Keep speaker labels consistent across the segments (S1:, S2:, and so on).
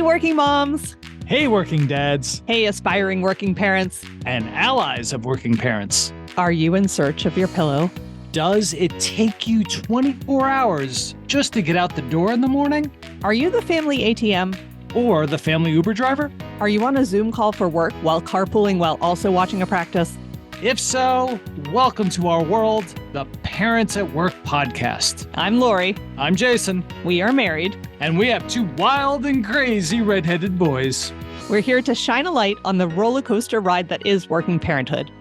S1: working moms.
S2: Hey, working dads.
S1: Hey, aspiring working parents.
S2: And allies of working parents.
S1: Are you in search of your pillow?
S2: Does it take you 24 hours just to get out the door in the morning?
S1: Are you the family ATM?
S2: Or the family Uber driver?
S1: Are you on a Zoom call for work while carpooling while also watching a practice?
S2: If so, welcome to our world, the Parents at Work podcast.
S1: I'm Lori.
S2: I'm Jason.
S1: We are married.
S2: And we have two wild and crazy redheaded boys.
S1: We're here to shine a light on the roller coaster ride that is working parenthood.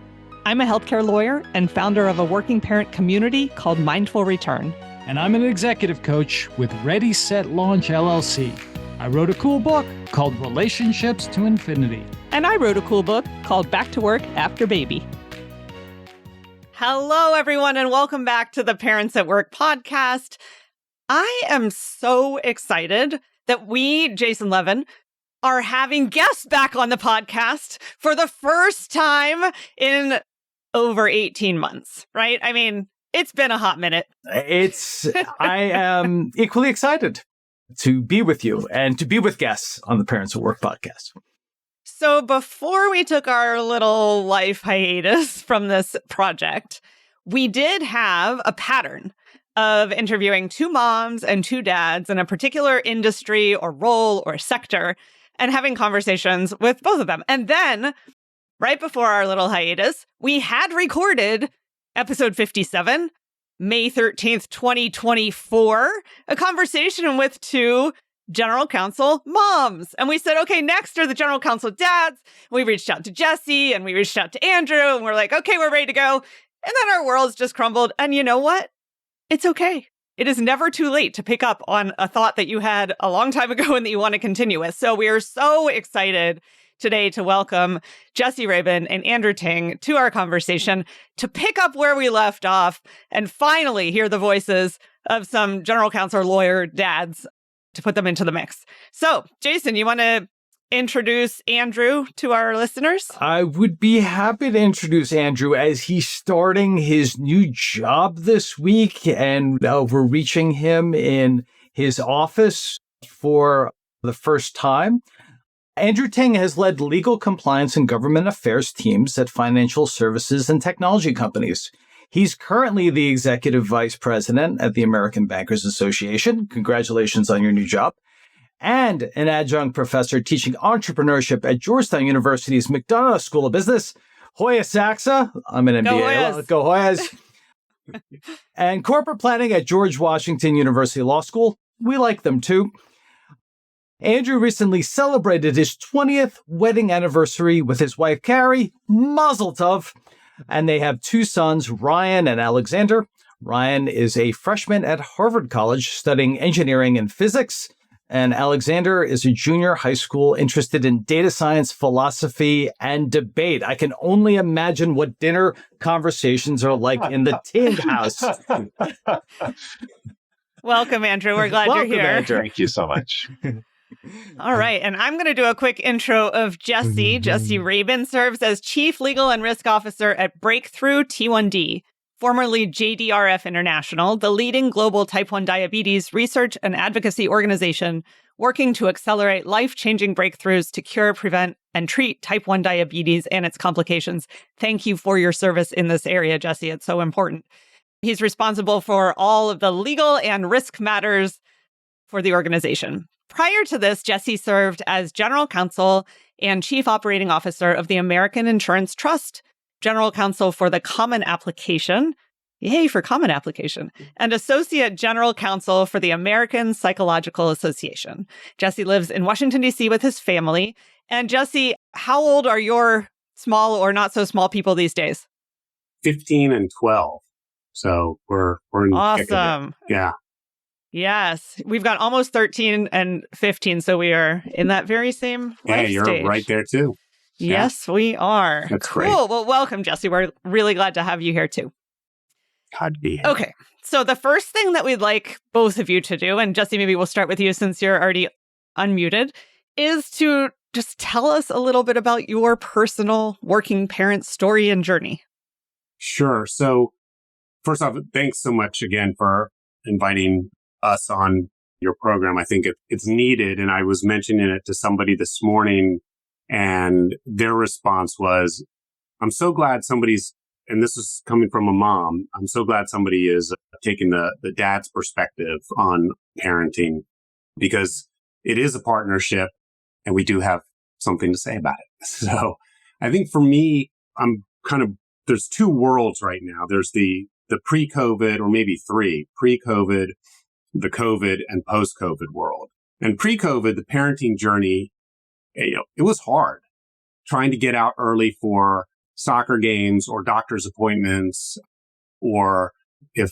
S1: I'm a healthcare lawyer and founder of a working parent community called Mindful Return.
S2: And I'm an executive coach with Ready, Set, Launch, LLC. I wrote a cool book called Relationships to Infinity.
S1: And I wrote a cool book called Back to Work After Baby. Hello, everyone, and welcome back to the Parents at Work podcast. I am so excited that we, Jason Levin, are having guests back on the podcast for the first time in over 18 months, right? I mean, it's been a hot minute.
S3: I am equally excited to be with you and to be with guests on the Parents at Work podcast.
S1: So before we took our little life hiatus from this project, we did have a pattern of interviewing two moms and two dads in a particular industry or role or sector and having conversations with both of them. And then right before our little hiatus, we had recorded episode 57, May 13th, 2024, a conversation with two general counsel moms. And we said, okay, next are the general counsel dads. We reached out to Jesse and we reached out to Andrew and we're like, okay, we're ready to go. And then our worlds just crumbled. And you know what? It's okay. It is never too late to pick up on a thought that you had a long time ago and that you want to continue with. So we are so excited today to welcome Jesse Raben and Andrew Ting to our conversation to pick up where we left off and finally hear the voices of some general counsel lawyer dads to put them into the mix. So, Jason, you want to introduce Andrew to our listeners?
S3: I would be happy to introduce Andrew as he's starting his new job this week, and we're reaching him in his office for the first time. Andrew Ting has led legal compliance and government affairs teams at financial services and technology companies. He's currently the executive vice president at the American Bankers Association. Congratulations on your new job. And an adjunct professor teaching entrepreneurship at Georgetown University's McDonough School of Business. Hoya Saxa. I'm an MBA. Go Hoyas. And corporate planning at George Washington University Law School. We like them too. Andrew recently celebrated his 20th wedding anniversary with his wife, Carrie. Mazel tov. And they have two sons, Ryan and Alexander. Ryan is a freshman at Harvard College studying engineering and physics. And Alexander is a junior high school interested in data science, philosophy, and debate. I can only imagine what dinner conversations are like in the Ting house.
S1: Welcome, Andrew. We're glad you're here.
S3: Andrew.
S4: Thank you so much.
S1: All right. And I'm going to do a quick intro of Jesse. Jesse Raben serves as Chief Legal and Risk Officer at Breakthrough T1D, formerly JDRF International, the leading global type 1 diabetes research and advocacy organization working to accelerate life-changing breakthroughs to cure, prevent, and treat type 1 diabetes and its complications. Thank you for your service in this area, Jesse. It's so important. He's responsible for all of the legal and risk matters for the organization. Prior to this, Jesse served as General Counsel and Chief Operating Officer of the American Insurance Trust, General Counsel for the Common Application, yay for Common Application, and Associate General Counsel for the American Psychological Association. Jesse lives in Washington, D.C. with his family. And Jesse, how old are your small or not so small people these days?
S4: 15 and 12. So we're in the thick of it.
S1: Awesome.
S4: Yeah.
S1: Yes, we've got almost 13 and 15, so we are in that very same life
S4: you're
S1: stage.
S4: right there too.
S1: Yes, we are.
S4: That's
S1: cool.
S4: great.
S1: Well, welcome, Jesse. We're really glad to have you here too.
S4: Glad to be here.
S1: Okay, so the first thing that we'd like both of you to do, and Jesse, maybe we'll start with you since you're already unmuted, is to just tell us a little bit about your personal working parent story and journey.
S4: Sure. So first off, thanks so much again for inviting us on your program. I think it's needed. And I was mentioning it to somebody this morning, and their response was, I'm so glad somebody's, and this is coming from a mom, I'm so glad somebody is taking the dad's perspective on parenting, because it is a partnership and we do have something to say about it. So I think for me, there's two worlds right now. There's the pre-COVID, or maybe three: pre-COVID, the COVID, and post-COVID world. And pre-COVID, the parenting journey, it was hard trying to get out early for soccer games or doctor's appointments, or if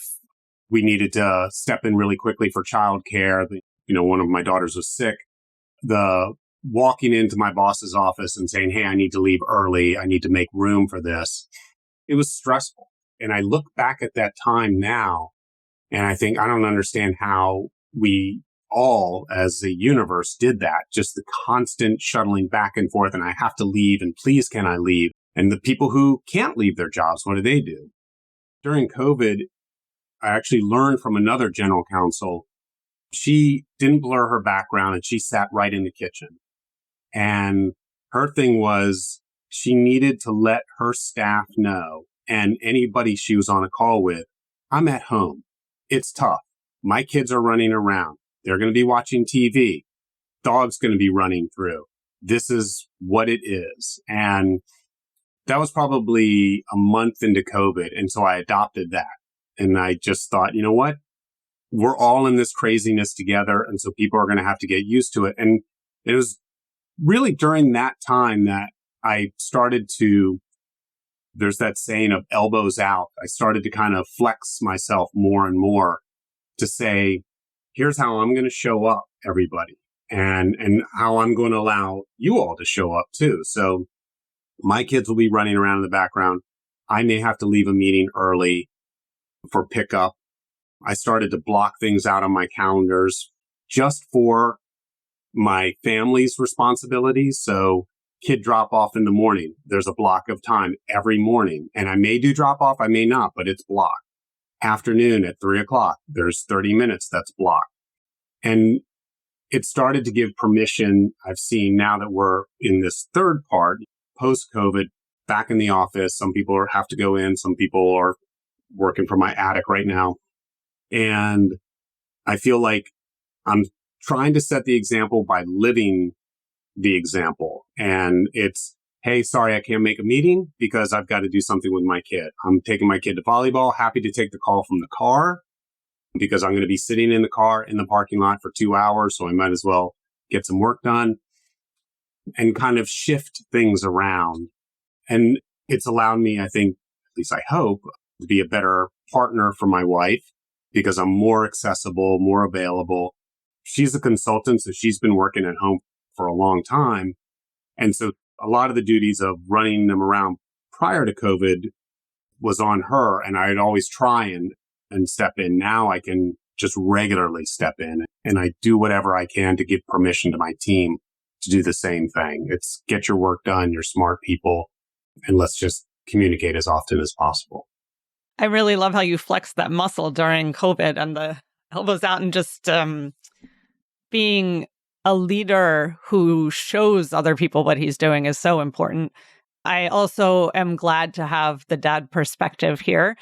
S4: we needed to step in really quickly for childcare. One of my daughters was sick. The walking into my boss's office and saying, hey, I need to leave early. I need to make room for this. It was stressful. And I look back at that time now, and I think I don't understand how we all as a universe did that. Just the constant shuttling back and forth, and I have to leave, and please can I leave? And the people who can't leave their jobs, what do? During COVID, I actually learned from another general counsel. She didn't blur her background, and she sat right in the kitchen. And her thing was she needed to let her staff know, and anybody she was on a call with, I'm at home. It's tough. My kids are running around. They're going to be watching TV. Dog's going to be running through. This is what it is. And that was probably a month into COVID. And so I adopted that. And I just thought, you know what? We're all in this craziness together. And so people are going to have to get used to it. And it was really during that time that I started to, there's that saying of elbows out. I started to kind of flex myself more and more to say, here's how I'm going to show up, everybody, and how I'm going to allow you all to show up too. So my kids will be running around in the background. I may have to leave a meeting early for pickup. I started to block things out on my calendars just for my family's responsibilities. So kid drop off in the morning, there's a block of time every morning. And I may do drop off, I may not, but it's blocked. Afternoon at 3:00, there's 30 minutes that's blocked. And it started to give permission. I've seen now that we're in this third part, post-COVID, back in the office. Some people have to go in. Some people are working from my attic right now. And I feel like I'm trying to set the example by living the example. And it's, hey, sorry, I can't make a meeting because I've got to do something with my kid. I'm taking my kid to volleyball, happy to take the call from the car because I'm going to be sitting in the car in the parking lot for 2 hours. So I might as well get some work done and kind of shift things around. And it's allowed me, I think, at least I hope, to be a better partner for my wife because I'm more accessible, more available. She's a consultant, so she's been working at home for a long time. And so a lot of the duties of running them around prior to COVID was on her. And I'd always try and step in. Now I can just regularly step in and I do whatever I can to give permission to my team to do the same thing. It's get your work done. You're smart people. And let's just communicate as often as possible.
S1: I really love how you flexed that muscle during COVID and the elbows out and just being a leader who shows other people what he's doing is so important. I also am glad to have the dad perspective here.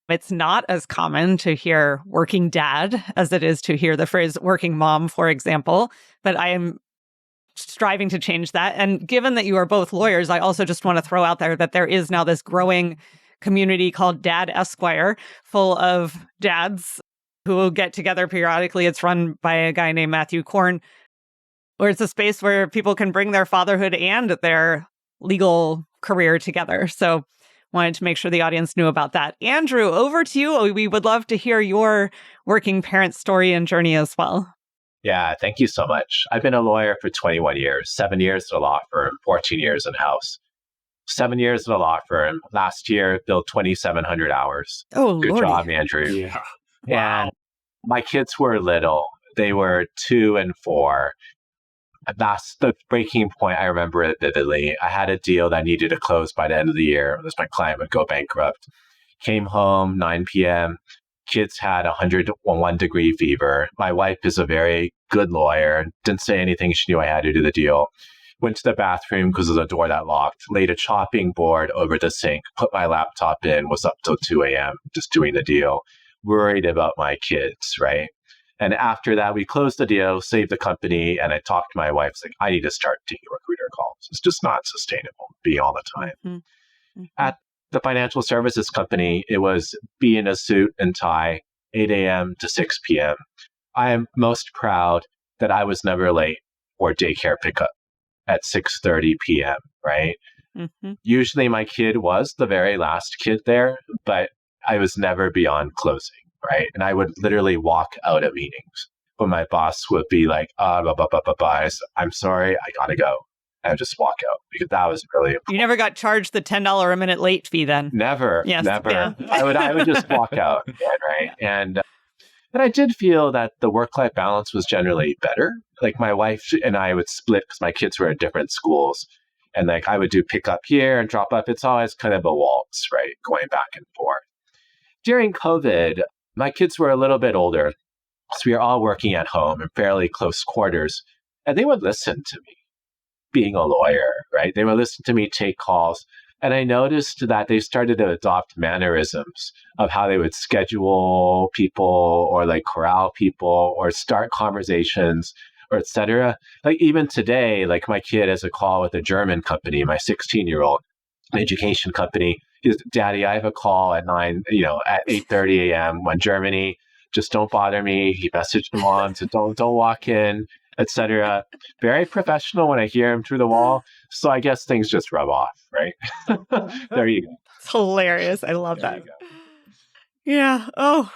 S1: It's not as common to hear working dad as it is to hear the phrase working mom, for example, but I am striving to change that. And given that you are both lawyers, I also just want to throw out there that there is now this growing community called Dad Esquire, full of dads who will get together periodically. It's run by a guy named Matthew Korn, where it's a space where people can bring their fatherhood and their legal career together. So wanted to make sure the audience knew about that. Andrew, over to you. We would love to hear your working parent story and journey as well.
S5: Yeah, thank you so much. I've been a lawyer for 21 years, 7 years at a law firm, 14 years in-house. 7 years at a law firm. Last year, billed 2,700 hours.
S1: Oh,
S5: Good
S1: Lordy.
S5: job, Andrew.
S4: Yeah.
S5: Wow. And my kids were little. They were 2 and 4. That's the breaking point. I remember it vividly. I had a deal that needed to close by the end of the year, as my client would go bankrupt. Came home, 9 p.m., Kids had 101-degree fever. My wife is a very good lawyer, didn't say anything. She knew I had to do the deal. Went to the bathroom because of the door that locked, laid a chopping board over the sink, put my laptop in, was up till 2 a.m. just doing the deal, worried about my kids, right? And after that, we closed the deal, saved the company, and I talked to my wife, like, I need to start taking recruiter calls. It's just not sustainable, be all the time.
S1: Mm-hmm. Mm-hmm.
S5: At the financial services company, it was be in a suit and tie, 8 a.m. to 6 p.m. I am most proud that I was never late for daycare pickup at 6:30 p.m., right?
S1: Mm-hmm.
S5: Usually my kid was the very last kid there, but I was never beyond closing, right? And I would literally walk out of meetings. But my boss would be like, I'm sorry, I gotta go. And I just walk out because that was really important.
S1: You never got charged the $10 a minute late fee then?
S5: Never.
S1: Yes.
S5: Never.
S1: Yeah.
S5: I would just walk out, right? And I did feel that the work-life balance was generally better. Like my wife and I would split because my kids were at different schools. And like I would do pick up here and drop up. It's always kind of a waltz, right? Going back and forth. During COVID, my kids were a little bit older. So we were all working at home in fairly close quarters. And they would listen to me being a lawyer, right? They would listen to me take calls. And I noticed that they started to adopt mannerisms of how they would schedule people or like corral people or start conversations or et cetera. Like even today, like my kid has a call with a German company, my 16-year-old education company. He's, Daddy, I have a call at 8:30 a.m. on Germany. Just don't bother me. He messaged the mom, so don't walk in, etc. Very professional when I hear him through the wall. So I guess things just rub off, right? There you go.
S1: It's hilarious. I love
S5: There
S1: that.
S5: you go.
S1: Yeah. Oh,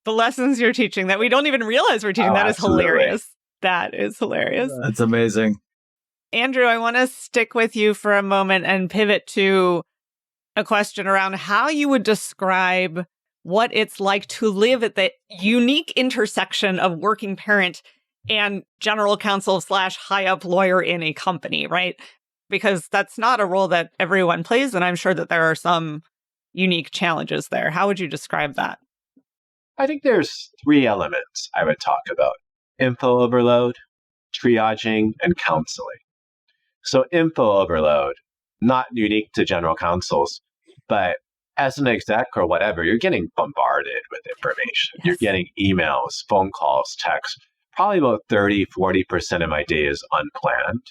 S1: the lessons you're teaching that we don't even realize we're teaching.
S5: Oh,
S1: that is
S5: absolutely.
S1: hilarious. That is hilarious.
S3: That's amazing.
S1: Andrew, I want to stick with you for a moment and pivot to a question around how you would describe what it's like to live at the unique intersection of working parent and general counsel / high up lawyer in a company, right? Because that's not a role that everyone plays. And I'm sure that there are some unique challenges there. How would you describe that?
S5: I think there's 3 elements I would talk about: info overload, triaging, and counseling. So info overload, not unique to general counsels, but as an exec or whatever, you're getting bombarded with information.
S1: Yes.
S5: You're getting emails, phone calls, texts. Probably about 30-40% of my day is unplanned.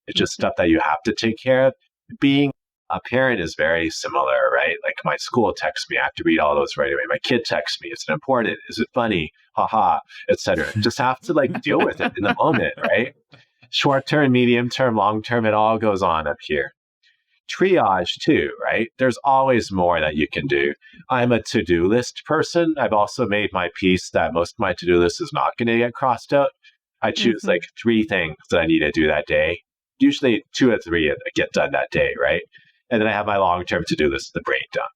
S5: It's just stuff that you have to take care of. Being a parent is very similar, right? Like my school texts me, I have to read all those right away. My kid texts me, is it important? Is it funny? Haha, etc. Just have to like deal with it in the moment, right? Short term, medium term, long term, it all goes on up here. Triage too, right? There's always more that you can do. I'm a to-do list person. I've also made my peace that most of my to-do list is not going to get crossed out. I choose like 3 things that I need to do that day. Usually 2 or 3 get done that day, right? And then I have my long-term to-do list, the brain dump.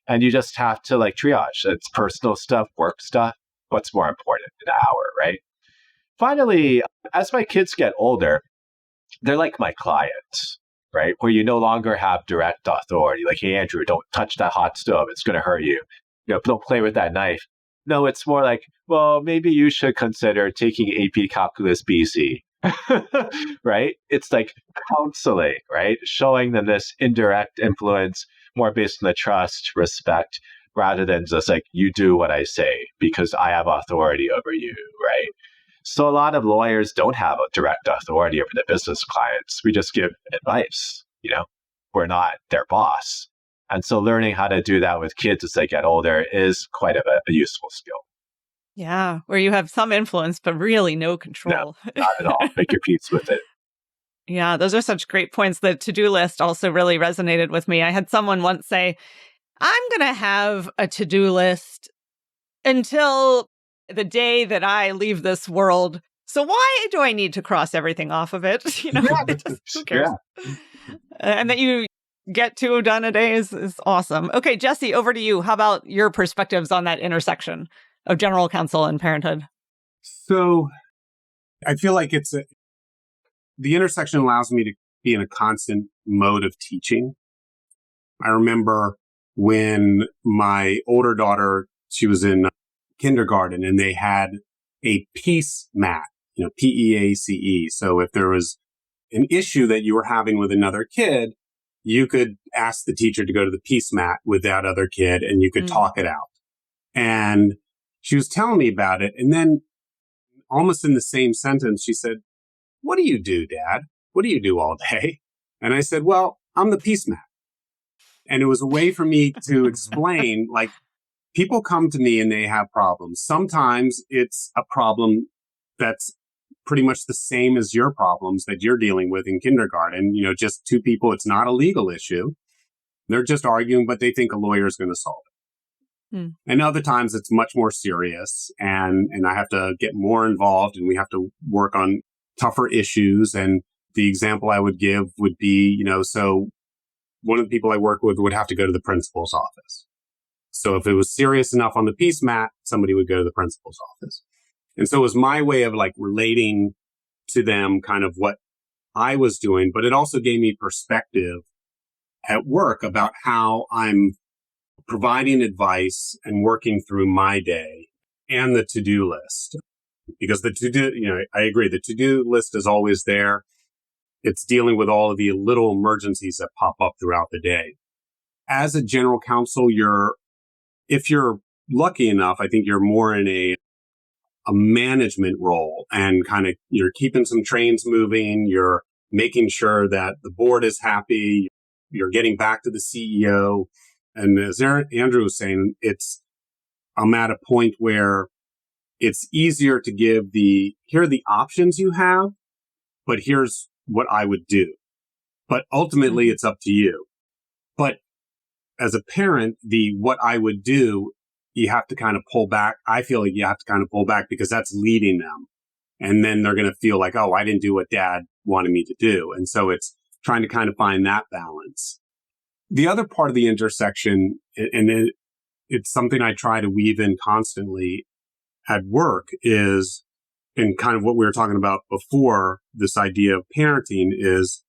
S5: And you just have to like triage. It's personal stuff, work stuff. What's more important in an hour, right? Finally, as my kids get older, they're like my clients, right? Where you no longer have direct authority. Like, hey, Andrew, don't touch that hot stove. It's going to hurt you. Don't play with that knife. No, it's more like, well, maybe you should consider taking AP Calculus BC, right? It's like counseling, right? Showing them this indirect influence, more based on the trust, respect, rather than just like, you do what I say because I have authority over you, right? So a lot of lawyers don't have a direct authority over the business clients. We just give advice, we're not their boss. And so learning how to do that with kids as they get older is quite a useful skill.
S1: Yeah, where you have some influence, but really no control.
S5: No, not at all. Make your peace with it.
S1: Yeah, those are such great points. The to-do list also really resonated with me. I had someone once say, I'm going to have a to-do list until the day that I leave this world. So why do I need to cross everything off of it? Who cares? Yeah. And that you get 2 done a day is awesome. Okay, Jesse, over to you. How about your perspectives on that intersection of general counsel and parenthood?
S4: So I feel like the intersection allows me to be in a constant mode of teaching. I remember when my older daughter she was in kindergarten and they had a peace mat, PEACE. So if there was an issue that you were having with another kid, you could ask the teacher to go to the peace mat with that other kid and you could talk it out. And she was telling me about it. And then almost in the same sentence, she said, "What do you do, Dad? What do you do all day?" And I said, "Well, I'm the peace mat." And it was a way for me to explain, like, people come to me and they have problems. Sometimes it's a problem that's pretty much the same as your problems that you're dealing with in kindergarten. Just two people. It's not a legal issue. They're just arguing, but they think a lawyer is going to solve it. And other times it's much more serious and I have to get more involved and we have to work on tougher issues. And the example I would give would be, so one of the people I work with would have to go to the principal's office. So if it was serious enough on the peace mat, somebody would go to the principal's office. And so it was my way of like relating to them kind of what I was doing, but it also gave me perspective at work about how I'm providing advice and working through my day and the to-do list. Because the to-do, I agree, the to-do list is always there. It's dealing with all of the little emergencies that pop up throughout the day. As a general counsel, if you're lucky enough, I think you're more in a management role and kind of you're keeping some trains moving. You're making sure that the board is happy. You're getting back to the CEO. And as Andrew was saying, I'm at a point where it's easier to give here are the options you have, but here's what I would do. But ultimately, it's up to you. But as a parent, what I would do, you have to kind of pull back. I feel like you have to kind of pull back because that's leading them. And then they're going to feel like, oh, I didn't do what Dad wanted me to do. And so it's trying to kind of find that balance. The other part of the intersection, and it's something I try to weave in constantly at work, is, and kind of what we were talking about before, this idea of parenting is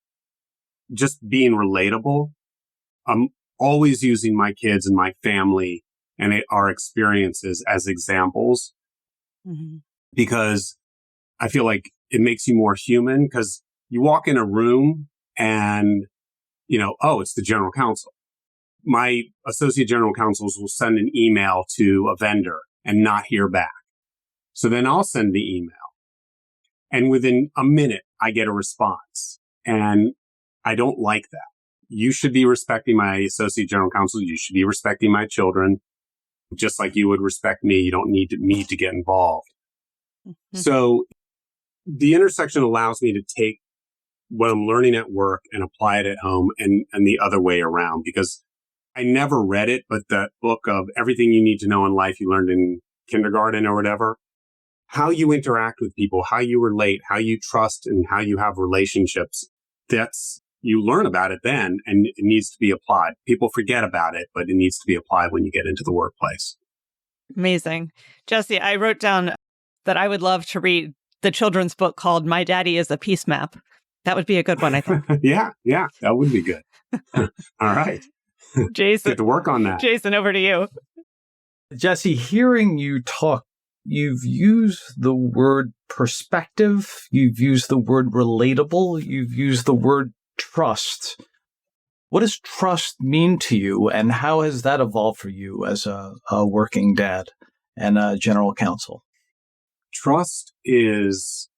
S4: just being relatable. I'm always using my kids and my family and our experiences as examples because I feel like it makes you more human because you walk in a room and, oh, it's the general counsel. My associate general counsels will send an email to a vendor and not hear back. So then I'll send the email. And within a minute, I get a response. And I don't like that. You should be respecting my associate general counsel. You should be respecting my children, just like you would respect me. You don't need me to get involved. So the intersection allows me to take what I'm learning at work and apply it at home and the other way around, because I never read it, but that book of Everything You Need to Know in Life You Learned in Kindergarten or whatever, how you interact with people, how you relate, how you trust, and how you have relationships, you learn about it then, and it needs to be applied. People forget about it, but it needs to be applied when you get into the workplace.
S1: Amazing. Jesse, I wrote down that I would love to read the children's book called My Daddy is a Peace Map. That would be a good one, I think.
S4: Yeah, that would be good. All right.
S1: Jason,
S4: get to work on that.
S1: Jason, over to you.
S3: Jesse, hearing you talk, you've used the word perspective, you've used the word relatable, you've used the word trust. What does trust mean to you, and how has that evolved for you as a working dad and a general counsel?
S4: Trust is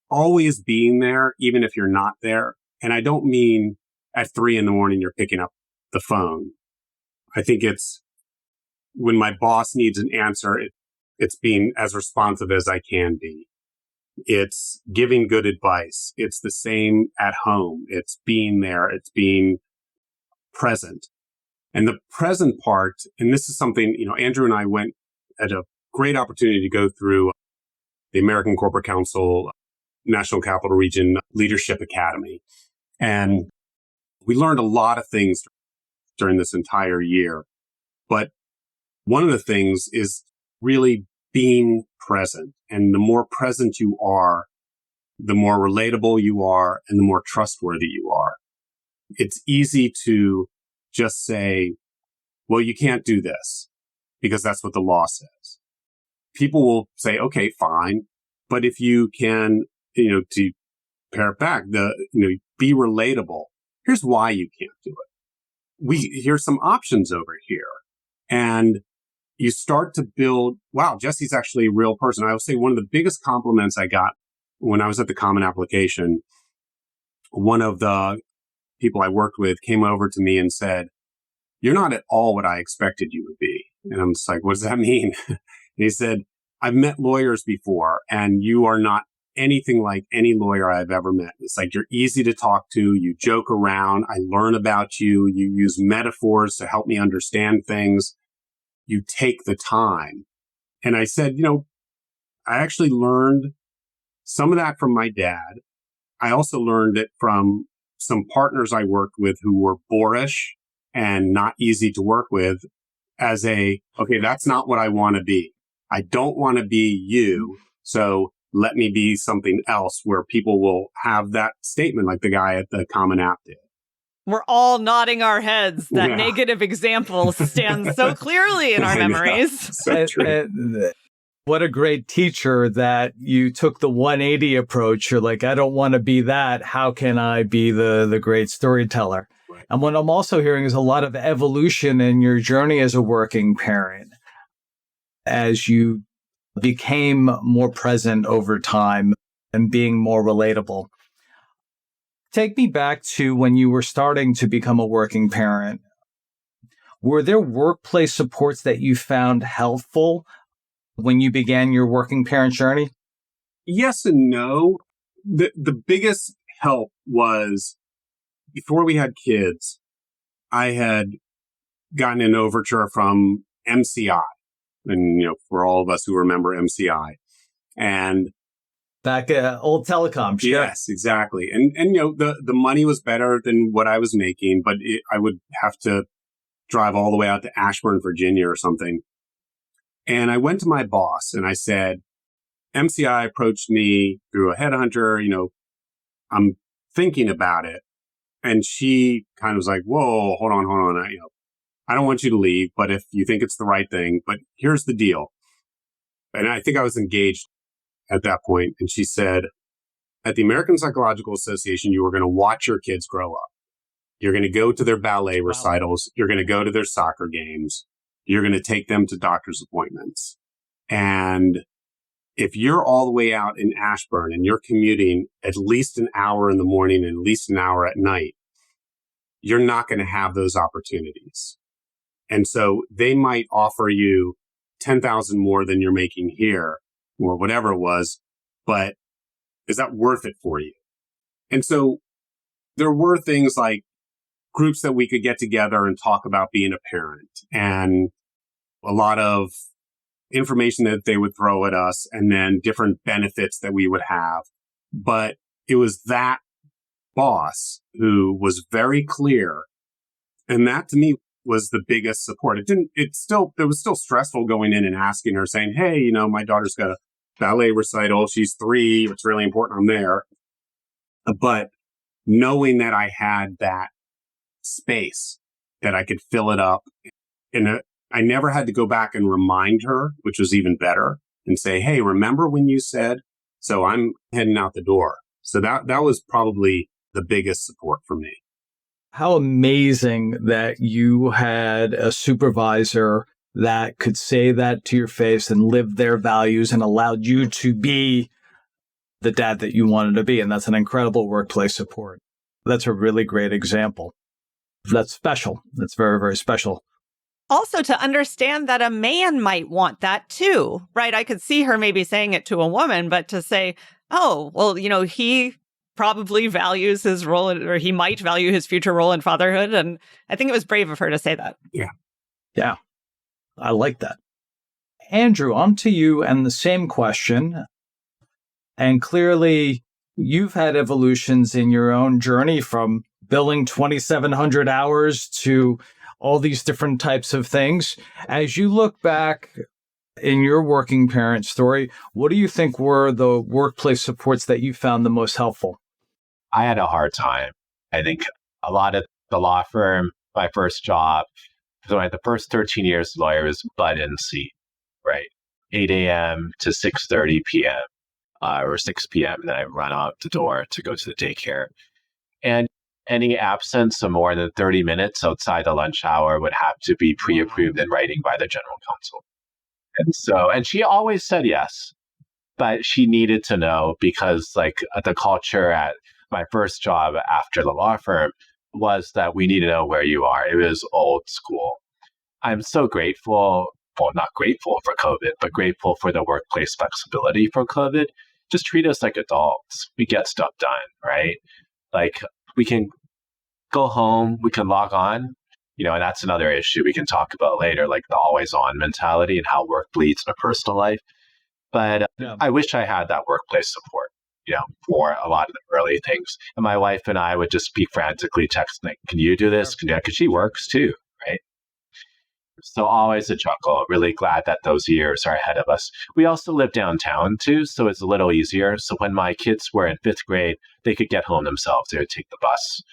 S4: always being there, even if you're not there. And I don't mean at 3 a.m. you're picking up the phone. I think it's when my boss needs an answer, it's being as responsive as I can be. It's giving good advice. It's the same at home. It's being there. It's being present. And the present part, and this is something, Andrew and I had a great opportunity to go through the American Corporate Council National Capital Region Leadership Academy. And we learned a lot of things during this entire year. But one of the things is really being present. And the more present you are, the more relatable you are, and the more trustworthy you are. It's easy to just say, well, you can't do this. because that's what the law says. People will say, okay, fine. But if you can, to pare it back, be relatable. Here's why you can't do it. Here's some options over here. And you start to build, wow, Jesse's actually a real person. I will say one of the biggest compliments I got when I was at the Common Application, one of the people I worked with came over to me and said, "You're not at all what I expected you would be." And I'm just like, what does that mean? And he said, "I've met lawyers before, and you are not anything like any lawyer I've ever met. It's like you're easy to talk to. You joke around. I learn about you. You use metaphors to help me understand things. You take the time." And I said, I actually learned some of that from my dad. I also learned it from some partners I worked with who were boorish and not easy to work with okay, that's not what I want to be. I don't want to be you. So let me be something else where people will have that statement like the guy at the Common App did.
S1: We're all nodding our heads. That
S4: Yeah.
S1: negative example stands so clearly in our memories.
S4: So true.
S3: What a great teacher that you took the 180 approach. You're like, I don't want to be that. How can I be the great storyteller?
S4: Right.
S3: And what I'm also hearing is a lot of evolution in your journey as a working parent as you became more present over time and being more relatable. Take me back to when you were starting to become a working parent. Were there workplace supports that you found helpful when you began your working parent journey?
S4: Yes and no. The biggest help was before we had kids, I had gotten an overture from MCI. And, for all of us who remember MCI. And
S3: back old telecom. Sure.
S4: Yes, exactly. And the money was better than what I was making, but I would have to drive all the way out to Ashburn, Virginia or something. And I went to my boss and I said, MCI approached me through a headhunter, I'm thinking about it. And she kind of was like, whoa, hold on. I don't want you to leave, but if you think it's the right thing, but here's the deal. And I think I was engaged at that point. And she said, at the American Psychological Association, you are going to watch your kids grow up. You're going to go to their ballet recitals. You're going to go to their soccer games. You're going to take them to doctor's appointments. And if you're all the way out in Ashburn and you're commuting at least an hour in the morning and at least an hour at night, you're not going to have those opportunities. And so they might offer you $10,000 more than you're making here or whatever it was, but is that worth it for you? And so there were things like groups that we could get together and talk about being a parent and a lot of information that they would throw at us and then different benefits that we would have. But it was that boss who was very clear. And that to me was the biggest support. It was still stressful going in and asking her saying, hey, my daughter's got a ballet recital. She's 3. It's really important I'm there. But knowing that I had that space that I could fill it up and I never had to go back and remind her, which was even better, and say, hey, remember when you said, so I'm heading out the door. So that was probably the biggest support for me.
S3: How amazing that you had a supervisor that could say that to your face and live their values and allowed you to be the dad that you wanted to be. And that's an incredible workplace support. That's a really great example. That's special. That's very, very special.
S1: Also, to understand that a man might want that too, right? I could see her maybe saying it to a woman, but to say, oh, well, he probably values his role or he might value his future role in fatherhood. And I think it was brave of her to say that.
S3: Yeah. Yeah. I like that. Andrew, on to you and the same question. And clearly you've had evolutions in your own journey from billing 2,700 hours to all these different types of things. As you look back in your working parent story, what do you think were the workplace supports that you found the most helpful?
S5: I had a hard time. I think a lot of the law firm, my first job, So the first 13 years, lawyer was butt in seat, right? 8 a.m. to 6:30 p.m. Or 6 p.m. And then I run out the door to go to the daycare. And any absence of more than 30 minutes outside the lunch hour would have to be pre-approved in writing by the general counsel. And she always said yes, but she needed to know because the culture at my first job after the law firm was that we need to know where you are. It was old school. I'm so grateful, well, not grateful for COVID, but grateful for the workplace flexibility for COVID. Just treat us like adults. We get stuff done, right? We can go home, we can log on, and that's another issue we can talk about later, like the always on mentality and how work bleeds into personal life. But I wish I had that workplace support, for a lot of the early things. And my wife and I would just be frantically texting, like, can you do this? Because she works too, right? So always a chuckle. Really glad that those years are ahead of us. We also live downtown too, so it's a little easier. So when my kids were in 5th grade, they could get home themselves. They would take the bus.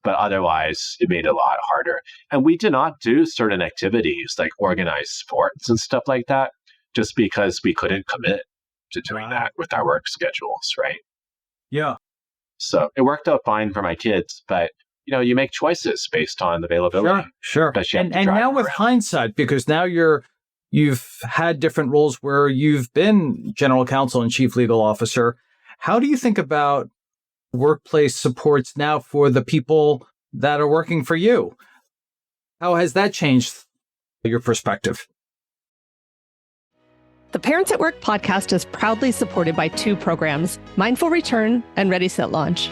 S5: But otherwise, it made it a lot harder. And we did not do certain activities like organized sports and stuff like that, just because we couldn't commit to doing that with our work schedules, right?
S3: Yeah.
S5: So it worked out fine for my kids, but you make choices based on availability.
S3: Sure. And now with hindsight, because now you've had different roles where you've been general counsel and chief legal officer, how do you think about workplace supports now for the people that are working for you? How has that changed your perspective?
S6: The Parents at Work podcast is proudly supported by 2 programs, Mindful Return and Ready, Set, Launch.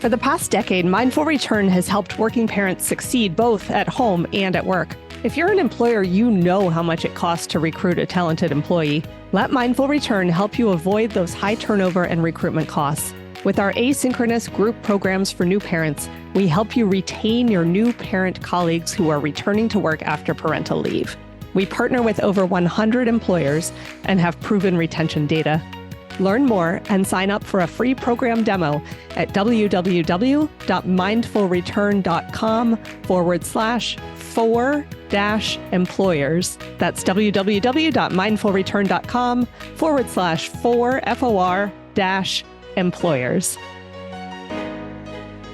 S6: For the past decade, Mindful Return has helped working parents succeed both at home and at work. If you're an employer, you know how much it costs to recruit a talented employee. Let Mindful Return help you avoid those high turnover and recruitment costs. With our asynchronous group programs for new parents, we help you retain your new parent colleagues who are returning to work after parental leave. We partner with over 100 employers and have proven retention data. Learn more and sign up for a free program demo at www.mindfulreturn.com/4-employers. That's www.mindfulreturn.com/4-employers.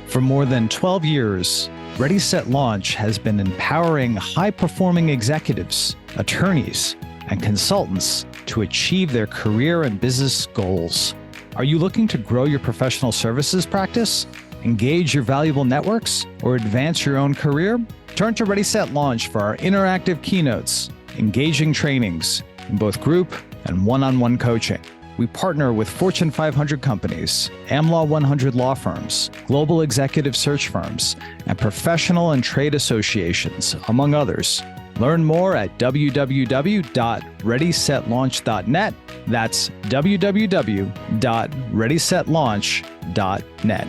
S2: For more than 12 years, Ready, Set, Launch has been empowering high-performing executives, attorneys, and consultants to achieve their career and business goals. Are you looking to grow your professional services practice, engage your valuable networks, or advance your own career? Turn to Ready, Set, Launch for our interactive keynotes, engaging trainings, in both group and one-on-one coaching. We partner with Fortune 500 companies, AmLaw 100 law firms, global executive search firms, and professional and trade associations, among others. Learn more at www.readysetlaunch.net. That's www.readysetlaunch.net.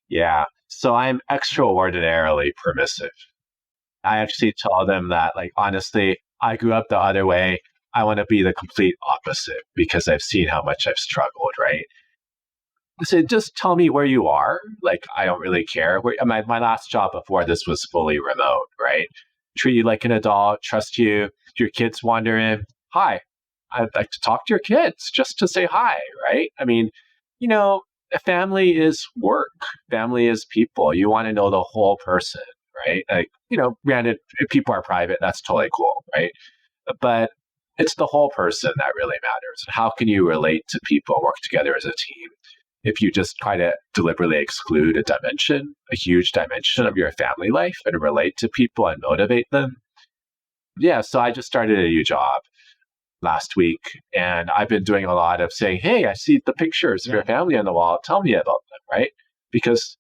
S5: Yeah. So I'm extraordinarily permissive. I actually tell them that, honestly, I grew up the other way. I want to be the complete opposite because I've seen how much I've struggled, right? I said, just tell me where you are. I don't really care. My last job before this was fully remote, right? Treat you like an adult, trust you. If your kids wander in, hi. I'd like to talk to your kids just to say hi, right? I mean, a family is work. Family is people. You want to know the whole person, right? Granted, if people are private, that's totally cool, right? But it's the whole person that really matters. How can you relate to people and work together as a team? If you just try to deliberately exclude a huge dimension of your family life and relate to people and motivate them. Yeah, so I just started a new job last week, and I've been doing a lot of saying, hey, I see the pictures of your family on the wall. Tell me about them, right? Because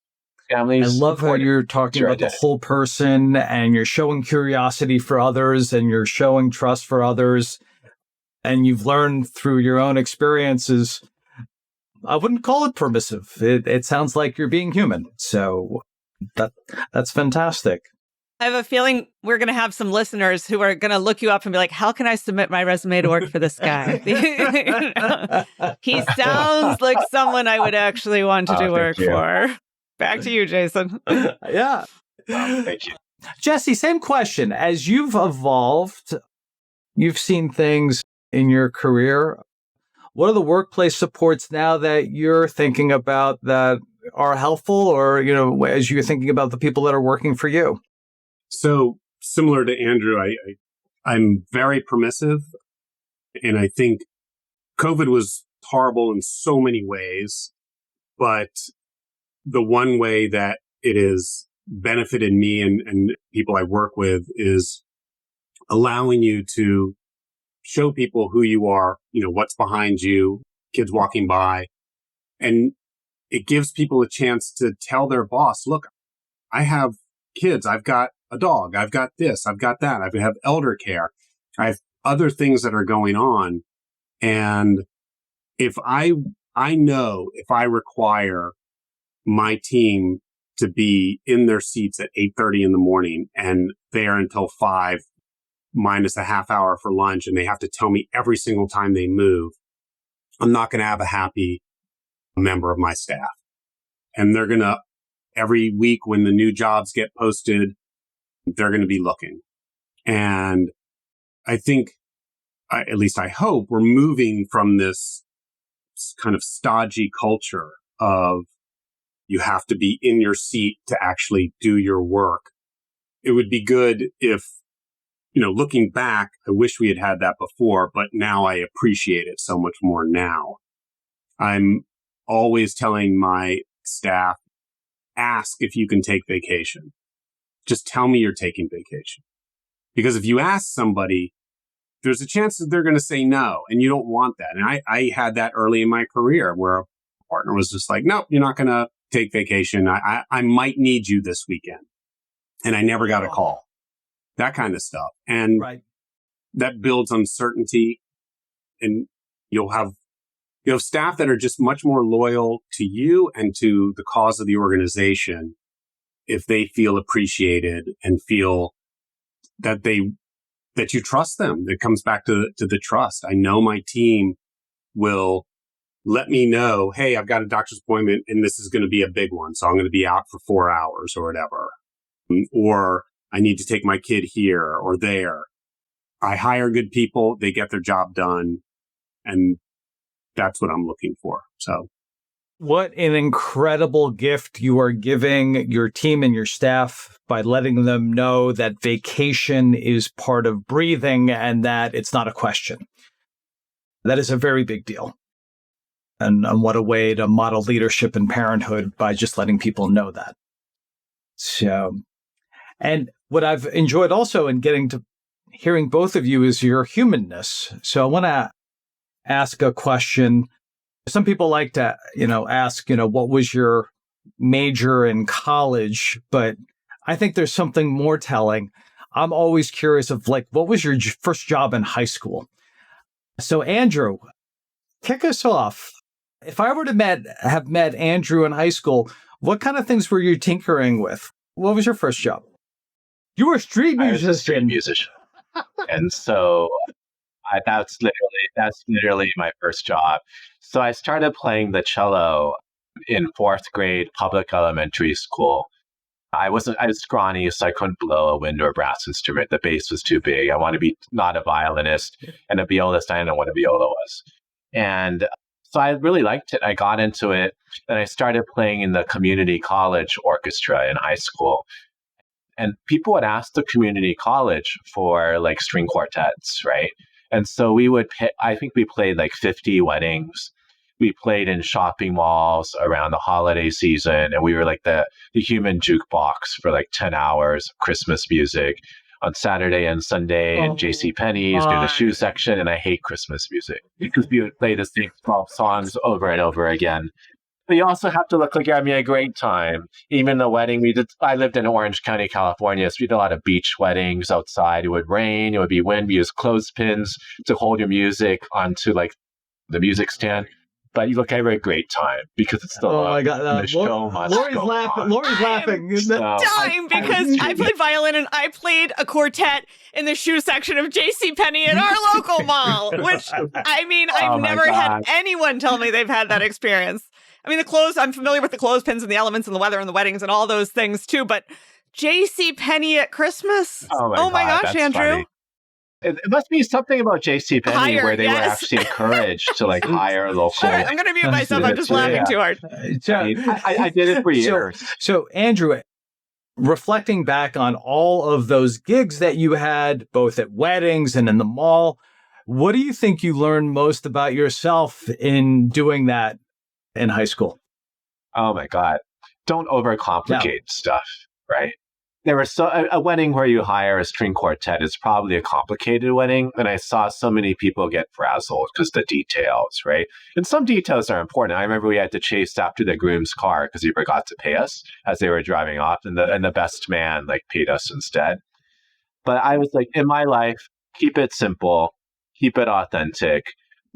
S5: families.
S3: I love how you're talking about the whole person, and you're showing curiosity for others, and you're showing trust for others, and you've learned through your own experiences. I wouldn't call it permissive. It sounds like you're being human. So that's fantastic.
S1: I have a feeling we're going to have some listeners who are going to look you up and be like, how can I submit my resume to work for this guy? He sounds like someone I would actually want to do work for. Back to you, Jason.
S3: Yeah.
S5: Thank you.
S3: Jesse, same question. As you've evolved, you've seen things in your career. What are the workplace supports now that you're thinking about that are helpful, or, as you're thinking about the people that are working for you?
S4: So similar to Andrew, I'm very permissive. And I think COVID was horrible in so many ways, but the one way that it has benefited me and people I work with is allowing you to show people who you are, what's behind you, kids walking by. And it gives people a chance to tell their boss, look, I have kids. I've got a dog. I've got this. I've got that. I have elder care. I have other things that are going on. And if I know if I require my team to be in their seats at 8:30 in the morning and there until 5 minus a half hour for lunch, and they have to tell me every single time they move, I'm not going to have a happy member of my staff. And they're going to, every week when the new jobs get posted, they're going to be looking. And I think, at least I hope, we're moving from this kind of stodgy culture of you have to be in your seat to actually do your work. It would be good if, looking back, I wish we had had that before, but now I appreciate it so much more now. I'm always telling my staff, ask if you can take vacation. Just tell me you're taking vacation. Because if you ask somebody, there's a chance that they're going to say no, and you don't want that. And I had that early in my career where a partner was just like, nope, you're not going to take vacation. I might need you this weekend. And I never got a call. That kind of stuff. And that builds uncertainty. And you'll have staff that are just much more loyal to you and to the cause of the organization if they feel appreciated and feel that you trust them. It comes back to the trust. I know my team will let me know, hey, I've got a doctor's appointment and this is going to be a big one. So I'm going to be out for 4 hours or whatever. Or I need to take my kid here or there. I hire good people. They get their job done. And that's what I'm looking for. So
S3: what an incredible gift you are giving your team and your staff by letting them know that vacation is part of breathing and that it's not a question. That is a very big deal. And what a way to model leadership and parenthood by just letting people know that. So, and what I've enjoyed also in getting to hearing both of you is your humanness. So I want to ask a question. Some people like to, ask, what was your major in college? But I think there's something more telling. I'm always curious of what was your first job in high school? So Andrew, kick us off. If I were to have met Andrew in high school, what kind of things were you tinkering with? What was your first job? You were a street musician.
S5: I was a street musician. And so that's literally my first job. So I started playing the cello in 4th grade public elementary school. I was scrawny, so I couldn't blow a wind or brass instrument. The bass was too big. I wanted to be not a violinist, and a violist, I didn't know what a viola was. And so I really liked it. I got into it, and I started playing in the community college orchestra in high school. And people would ask the community college for string quartets, right? And so I think we played 50 weddings. We played in shopping malls around the holiday season, and we were the human jukebox for 10 hours of Christmas music on Saturday and Sunday in JCPenney's doing the shoe section. And I hate Christmas music because we would play the same 12 songs over and over again. But you also have to look like you're having a great time. Even the wedding I lived in Orange County, California, so we did a lot of beach weddings outside. It would rain, it would be wind. We used clothespins to hold your music onto the music stand. But you look having a great time because it's still
S3: my God.
S5: the show must
S3: Lori's
S5: go
S3: laughing.
S5: on.
S3: Lori's laughing.
S1: Dying because I played violin and I played a quartet in the shoe section of JCPenney at our local mall, which I've never had anyone tell me they've had that experience. I mean, the clothes, I'm familiar with the clothespins and the elements and the weather and the weddings and all those things too, but J.C. Penney at Christmas?
S5: Oh my
S1: gosh,
S5: that's
S1: Andrew.
S5: funny. It must be something about JCPenney where they were actually encouraged to like hire local.
S1: All right, I'm going to mute myself. I'm just laughing too hard.
S5: I did it for years.
S3: So Andrew, reflecting back on all of those gigs that you had, both at weddings and in the mall, what do you think you learned most about yourself in doing that in high school?
S5: Oh my God. Don't overcomplicate stuff, right? There was a wedding where you hire a string quartet is probably a complicated wedding. And I saw so many people get frazzled because the details, right? And some details are important. I remember we had to chase after the groom's car because he forgot to pay us as they were driving off. And the best man like paid us instead. But I was like, in my life, keep it simple, keep it authentic.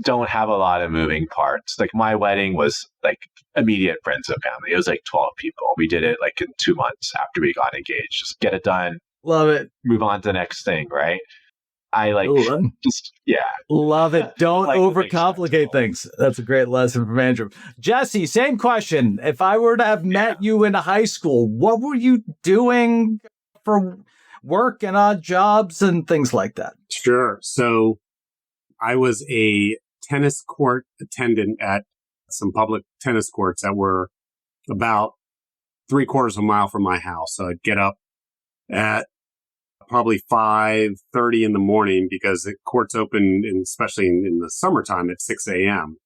S5: Don't have a lot of moving parts. Like my wedding was like immediate friends and family. It was like 12 people. We did it like in 2 months after we got engaged. Just get it done.
S3: Love it.
S5: Move on to the next thing, right? I like
S3: Love it. Don't overcomplicate things. That's a great lesson from Andrew. Jesse, same question. If I were to have met you in high school, what were you doing for work and odd jobs and things like that?
S4: Sure. So I was a tennis court attendant at some public tennis courts that were about 3/4 of a mile from my house. So I'd get up at probably 5:30 in the morning because the courts open, especially in the summertime, at 6 a.m.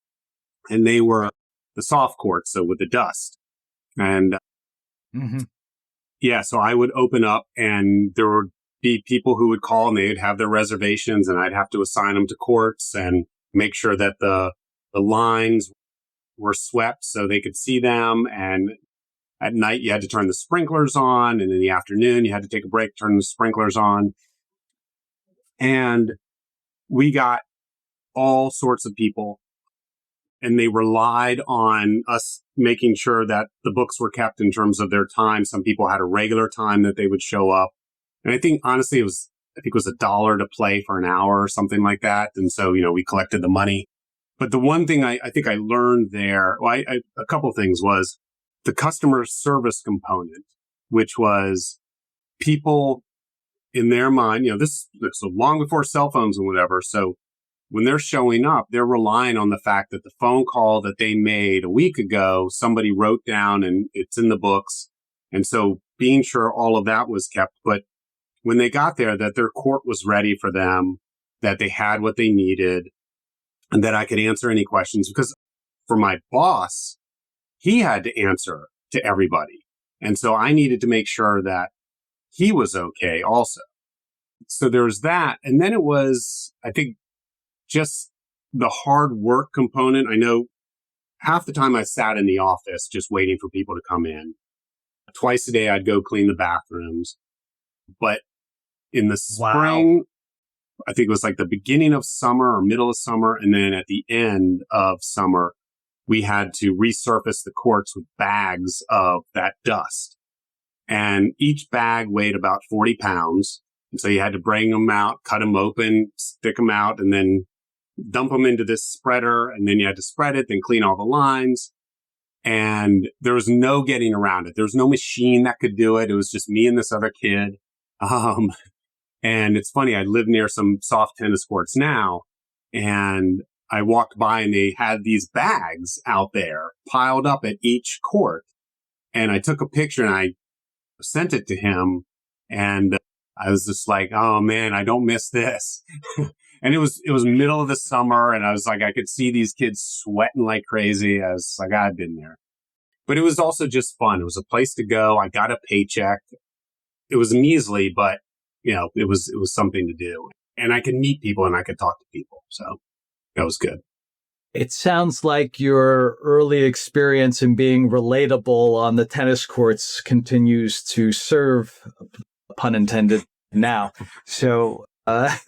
S4: And they were the soft courts, so with the dust. And so I would open up and there would be people who would call and they'd have their reservations and I'd have to assign them to courts and make sure that the lines were swept so they could see them. And at night you had to turn the sprinklers on. And in the afternoon you had to take a break, turn the sprinklers on. And we got all sorts of people and they relied on us making sure that the books were kept in terms of their time. Some people had a regular time that they would show up. And I think, honestly, it was $1 to play for an hour or something like that. And so, we collected the money. But the one thing I think I learned there, a couple of things was the customer service component, which was people in their mind, this is long before cell phones and whatever. So when they're showing up, they're relying on the fact that the phone call that they made a week ago, somebody wrote down and it's in the books. And so being sure all of that was kept. But when they got there, that their court was ready for them, that they had what they needed, and that I could answer any questions. Because for my boss, he had to answer to everybody. And so I needed to make sure that he was okay also. So there was that. And then it was, I think, just the hard work component. I know half the time I sat in the office just waiting for people to come in. Twice a day, I'd go clean the bathrooms. But in the spring, I think it was like the beginning of summer or middle of summer. And then at the end of summer, we had to resurface the courts with bags of that dust. And each bag weighed about 40 pounds. And so you had to bring them out, cut them open, stick them out, and then dump them into this spreader. And then you had to spread it, then clean all the lines. And there was no getting around it. There was no machine that could do it. It was just me and this other kid. And it's funny, I live near some soft tennis courts now, and I walked by and they had these bags out there piled up at each court. And I took a picture and I sent it to him. And I was just like, oh man, I don't miss this. And it was middle of the summer. And I was like, I could see these kids sweating like crazy. I was like, I've been there. But it was also just fun. It was a place to go. I got a paycheck. It was measly, but it was something to do. And I could meet people and I could talk to people. So that was good.
S3: It sounds like your early experience in being relatable on the tennis courts continues to serve, pun intended, now. So
S1: I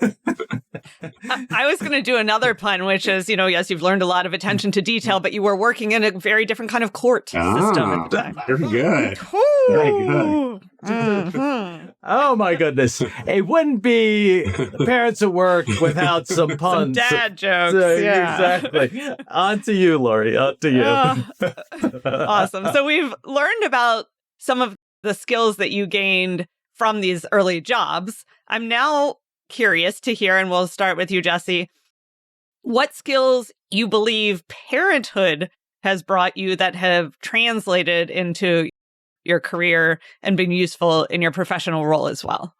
S1: was going to do another pun, which is, yes, you've learned a lot of attention to detail, but you were working in a very different kind of court system at the time.
S4: Very good. Very good.
S1: Mhm.
S3: Oh my goodness. It wouldn't be Parents at Work without some puns.
S1: Some dad jokes. Yeah.
S3: Exactly. On to you, Lori. On to you.
S1: Awesome. So we've learned about some of the skills that you gained from these early jobs. I'm now curious to hear, and we'll start with you, Jesse, what skills you believe parenthood has brought you that have translated into your career and been useful in your professional role as well.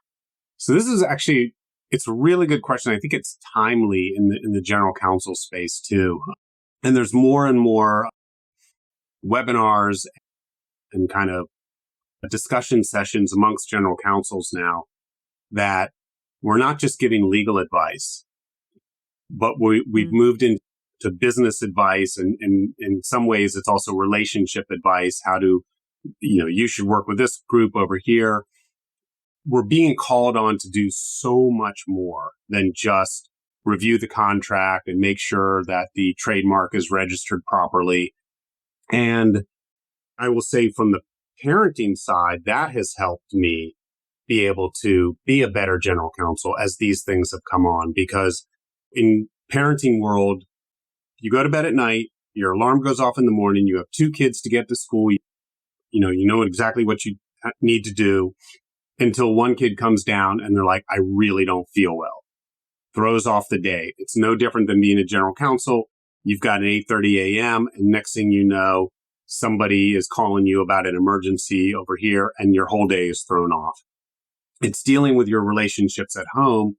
S4: So this is actually, it's a really good question. I think it's timely in the general counsel space too. And there's more and more webinars and kind of discussion sessions amongst general counsels now that we're not just giving legal advice, but we've moved into business advice. And in some ways, it's also relationship advice. How to, you should work with this group over here. We're being called on to do so much more than just review the contract and make sure that the trademark is registered properly. And I will say from the parenting side, that has helped me be able to be a better general counsel as these things have come on. Because in parenting world, you go to bed at night, your alarm goes off in the morning, you have 2 kids to get to school, you know exactly what you need to do until one kid comes down and they're like, I really don't feel well. Throws off the day. It's no different than being a general counsel. You've got an 8:30 a.m. and next thing you know, somebody is calling you about an emergency over here and your whole day is thrown off. It's dealing with your relationships at home,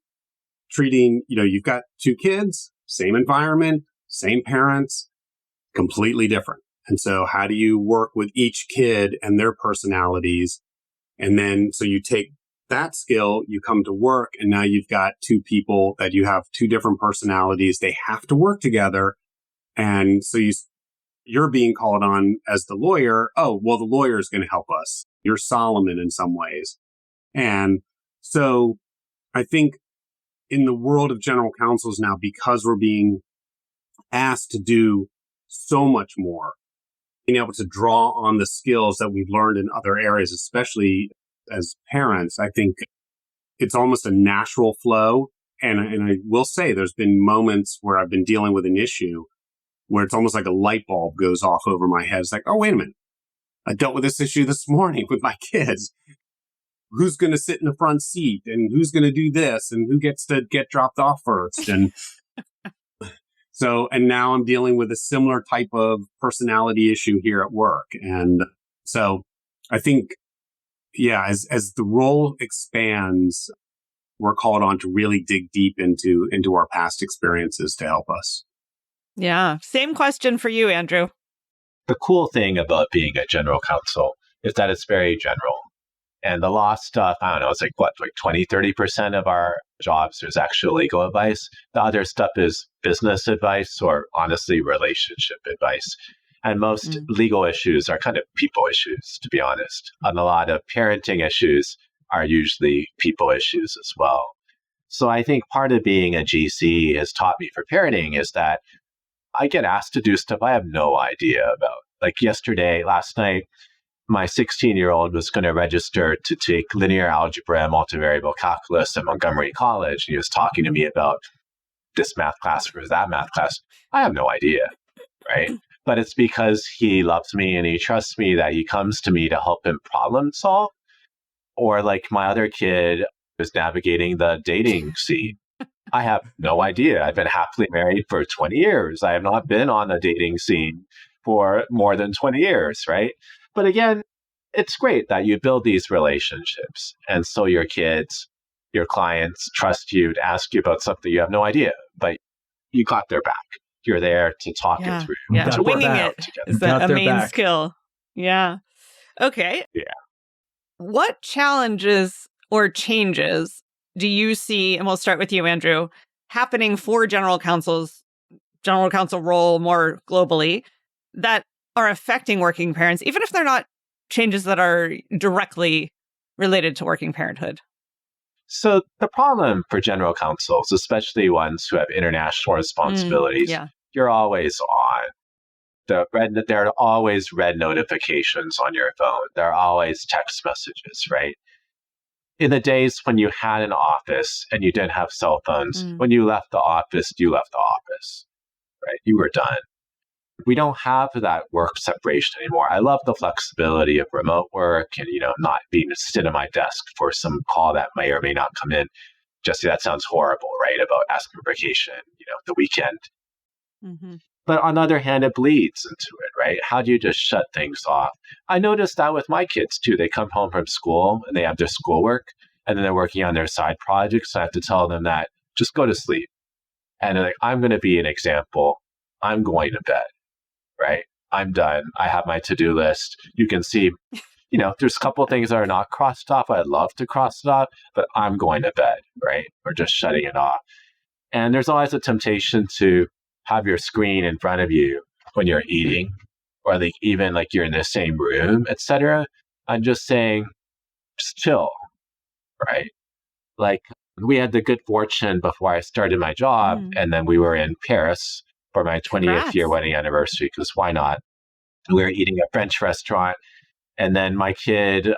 S4: treating, you've got 2 kids, same environment, same parents, completely different. And so how do you work with each kid and their personalities? And then, so you take that skill, you come to work, and now you've got 2 people that you have 2 different personalities. They have to work together. And so you're being called on as the lawyer. Oh, well, the lawyer is going to help us. You're Solomon in some ways. And so I think in the world of general counsels now, because we're being asked to do so much more, being able to draw on the skills that we've learned in other areas, especially as parents, I think it's almost a natural flow. And I will say there's been moments where I've been dealing with an issue where it's almost like a light bulb goes off over my head. It's like, oh, wait a minute. I dealt with this issue this morning with my kids. Who's going to sit in the front seat and who's going to do this and who gets to get dropped off first? And and now I'm dealing with a similar type of personality issue here at work. And so I think, as the role expands, we're called on to really dig deep into our past experiences to help us.
S1: Yeah. Same question for you, Andrew.
S5: The cool thing about being a general counsel is that it's very general. And the law stuff, I don't know, it's like 20, 30% of our jobs is actually legal advice. The other stuff is business advice or honestly relationship advice. And most legal issues are kind of people issues, to be honest. And a lot of parenting issues are usually people issues as well. So I think part of being a GC has taught me for parenting is that I get asked to do stuff I have no idea about. Like last night, my 16-year-old was going to register to take linear algebra and multivariable calculus at Montgomery College. He was talking to me about this math class versus that math class. I have no idea, right? But it's because he loves me and he trusts me that he comes to me to help him problem solve. Or like my other kid was navigating the dating scene. I have no idea. I've been happily married for 20 years. I have not been on a dating scene for more than 20 years, right? But again, it's great that you build these relationships. And so your kids, your clients trust you to ask you about something you have no idea, but you got their back. You're there to talk it through.
S1: Yeah,
S5: to
S1: winging it is a main skill. Yeah. Okay.
S5: Yeah.
S1: What challenges or changes do you see, and we'll start with you, Andrew, happening for general counsel role more globally that are affecting working parents, even if they're not changes that are directly related to working parenthood?
S5: So the problem for general counsels, especially ones who have international responsibilities,
S1: Yeah.
S5: you're always on. There are always red notifications on your phone. There are always text messages, right? In the days when you had an office and you didn't have cell phones, when you left the office, you left the office, right? You were done. We don't have that work separation anymore. I love the flexibility of remote work and, not being to sit at my desk for some call that may or may not come in. Jesse, that sounds horrible, right? About asking for vacation, the weekend.
S1: Mm-hmm.
S5: But on the other hand, it bleeds into it, right? How do you just shut things off? I noticed that with my kids too. They come home from school and they have their schoolwork and then they're working on their side projects. I have to tell them that just go to sleep. And they're like, I'm going to be an example. I'm going to bed, right? I'm done. I have my to-do list. You can see, there's a couple of things that are not crossed off. I'd love to cross it off, but I'm going to bed, right? Or just shutting it off. And there's always a temptation to have your screen in front of you when you're eating, or even you're in the same room, etc. I'm just saying, just chill, right? We had the good fortune before I started my job, and then we were in Paris for my 20th year wedding anniversary, because why not? We were eating at a French restaurant, and then my kid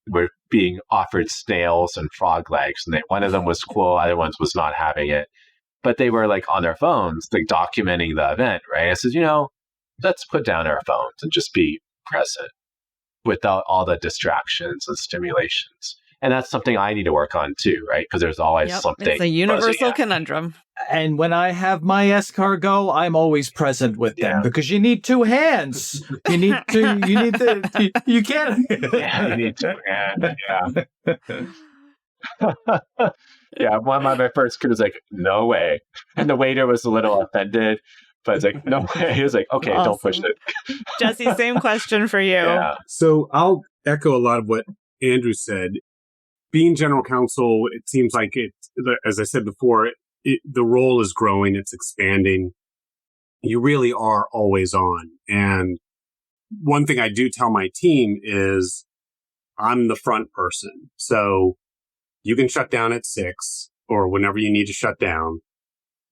S5: were being offered snails and frog legs, and one of them was cool, other ones was not having it. But they were on their phones, documenting the event, right? I said, let's put down our phones and just be present without all the distractions and stimulations. And that's something I need to work on too, right? Because there's always something.
S1: It's a universal conundrum.
S3: And when I have my escargot, I'm always present with them because you need two hands. You need you can't.
S5: You need two hands. Yeah. Yeah, one of my first kid was like, no way. And the waiter was a little offended, but it's like, no way. He was like, okay, awesome. Don't push it.
S1: Jesse, same question for you.
S5: Yeah.
S4: So I'll echo a lot of what Andrew said. Being general counsel, it seems like as I said before, the role is growing, it's expanding. You really are always on. And one thing I do tell my team is I'm the front person. So you can shut down at 6 or whenever you need to shut down.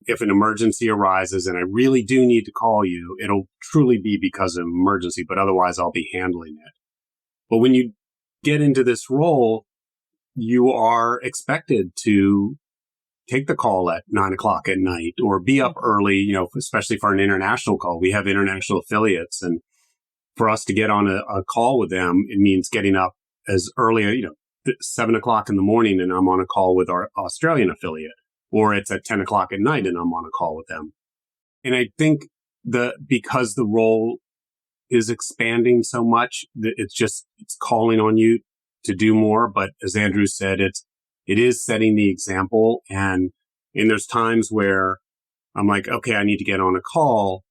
S4: If an emergency arises and I really do need to call you, it'll truly be because of an emergency, but otherwise I'll be handling it. But when you get into this role, you are expected to take the call at 9:00 at night or be up early, especially for an international call. We have international affiliates, and for us to get on a call with them, it means getting up as early, 7:00 in the morning, and I'm on a call with our Australian affiliate, or it's at 10:00 at night and I'm on a call with them. And I think because the role is expanding so much, it's calling on you to do more. But as Andrew said, it is setting the example. And there's times where I'm like, okay, I need to get on a call,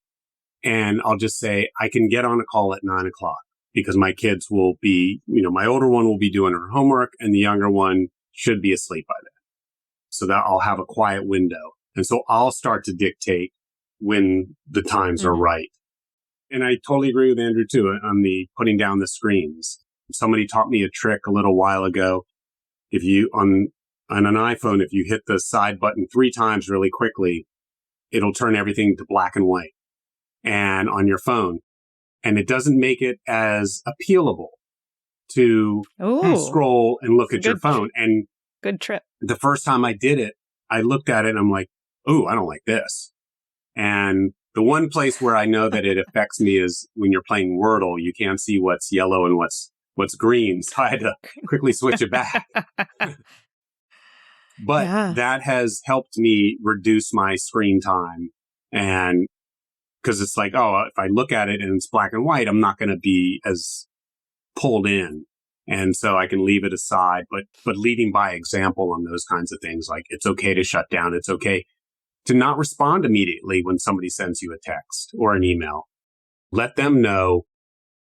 S4: and I'll just say, I can get on a call at 9:00. Because my kids will be, my older one will be doing her homework and the younger one should be asleep by then. So that I'll have a quiet window. And so I'll start to dictate when the times are right. And I totally agree with Andrew too on the putting down the screens. Somebody taught me a trick a little while ago. If you, on an iPhone, if you hit the side button 3 times really quickly, it'll turn everything to black and white. And on your phone, and it doesn't make it as appealable to scroll and look at your phone. And
S1: good trip.
S4: The first time I did it, I looked at it and I'm like, oh, I don't like this. And the one place where I know that it affects me is when you're playing Wordle, you can't see what's yellow and what's green. So I had to quickly switch it back. But that has helped me reduce my screen time. And because it's like, if I look at it and it's black and white, I'm not going to be as pulled in. And so I can leave it aside, but leading by example on those kinds of things, like it's okay to shut down. It's okay to not respond immediately when somebody sends you a text or an email. Let them know,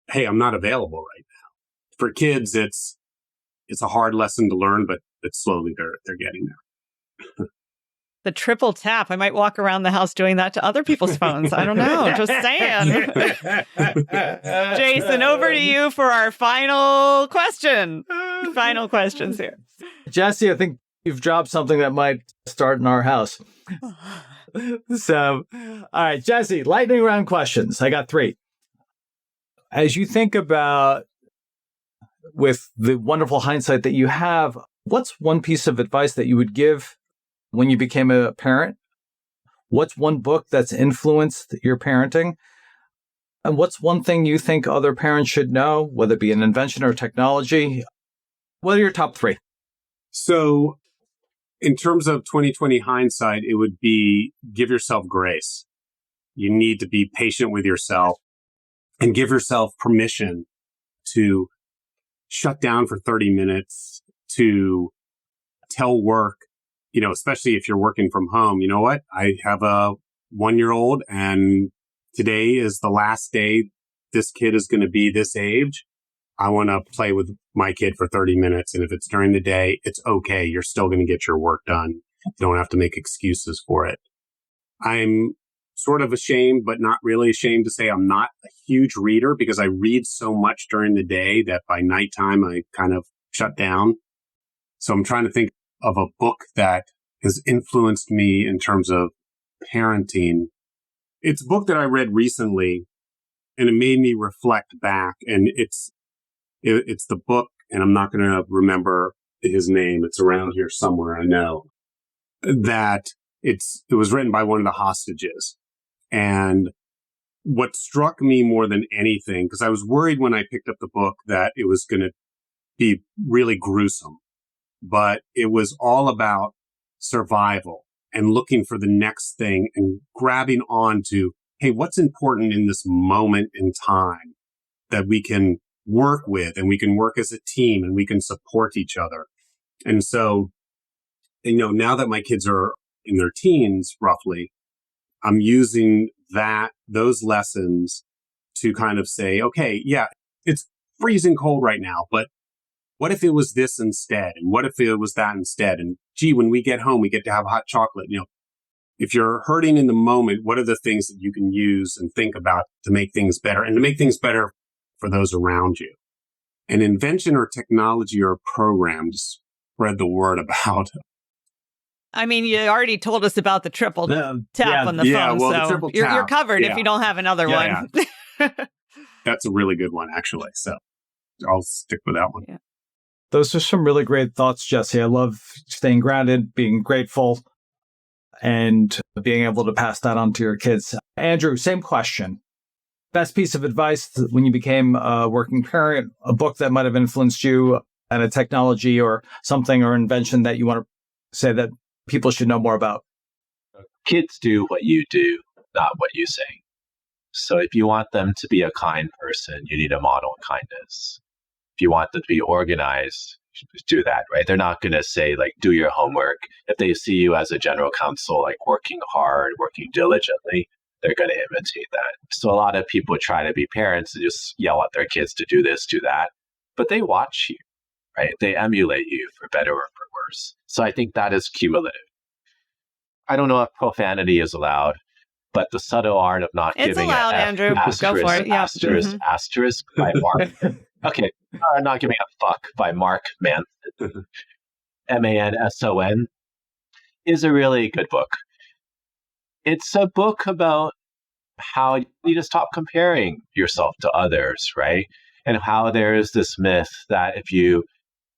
S4: hey, I'm not available right now. For kids, it's a hard lesson to learn, but slowly they're getting there.
S1: The triple tap. I might walk around the house doing that to other people's phones. I don't know. Just saying. Jason, over to you for our final question. Final questions here.
S3: Jesse, I think you've dropped something that might start in our house. So, all right, Jesse, lightning round questions. I got 3. As you think about, with the wonderful hindsight that you have, what's one piece of advice that you would give when you became a parent? What's one book that's influenced your parenting? And what's one thing you think other parents should know, whether it be an invention or technology? What are your top 3?
S4: So in terms of 2020 hindsight, it would be give yourself grace. You need to be patient with yourself and give yourself permission to shut down for 30 minutes, to tell work, especially if you're working from home, you know what? I have a 1-year-old and today is the last day this kid is going to be this age. I want to play with my kid for 30 minutes. And if it's during the day, it's okay. You're still going to get your work done. You don't have to make excuses for it. I'm sort of ashamed, but not really ashamed to say I'm not a huge reader because I read so much during the day that by nighttime, I kind of shut down. So I'm trying to think of a book that has influenced me in terms of parenting. It's a book that I read recently and it made me reflect back. And it's the book, and I'm not going to remember his name. It's around here somewhere. I know that it was written by one of the hostages. And what struck me more than anything, because I was worried when I picked up the book that it was going to be really gruesome, but it was all about survival and looking for the next thing and grabbing on to, hey, what's important in this moment in time that we can work with and we can work as a team and we can support each other. And so, now that my kids are in their teens, roughly, I'm using those lessons to kind of say, okay, yeah, it's freezing cold right now, but what if it was this instead? And what if it was that instead? And gee, when we get home, we get to have hot chocolate. If you're hurting in the moment, what are the things that you can use and think about to make things better and to make things better for those around you? An invention or technology or a program to spread the word about.
S1: I mean, you already told us about the triple tap on the phone,
S4: well, the
S1: so
S4: triple
S1: you're
S4: tap,
S1: covered if you don't have another one.
S4: That's a really good one, actually. So I'll stick with that one.
S1: Yeah.
S3: Those are some really great thoughts, Jesse. I love staying grounded, being grateful, and being able to pass that on to your kids. Andrew, same question. Best piece of advice when you became a working parent, a book that might have influenced you, and a technology or something or invention that you want to say that people should know more about?
S5: Kids do what you do, not what you say. So if you want them to be a kind person, you need to model kindness. If you want them to be organized, do that, right? They're not going to say, do your homework. If they see you as a general counsel, working hard, working diligently, they're going to imitate that. So a lot of people try to be parents and just yell at their kids to do this, do that. But they watch you, right? They emulate you for better or for worse. So I think that is cumulative. I don't know if profanity is allowed, but the subtle art of not
S1: it's
S5: giving
S1: allowed, Andrew. Go for it. Yeah.
S5: Asterisk by Mark. Okay, not giving a fuck by Mark Manson. Manson is a really good book. It's a book about how you need to stop comparing yourself to others, right? And how there's this myth that if you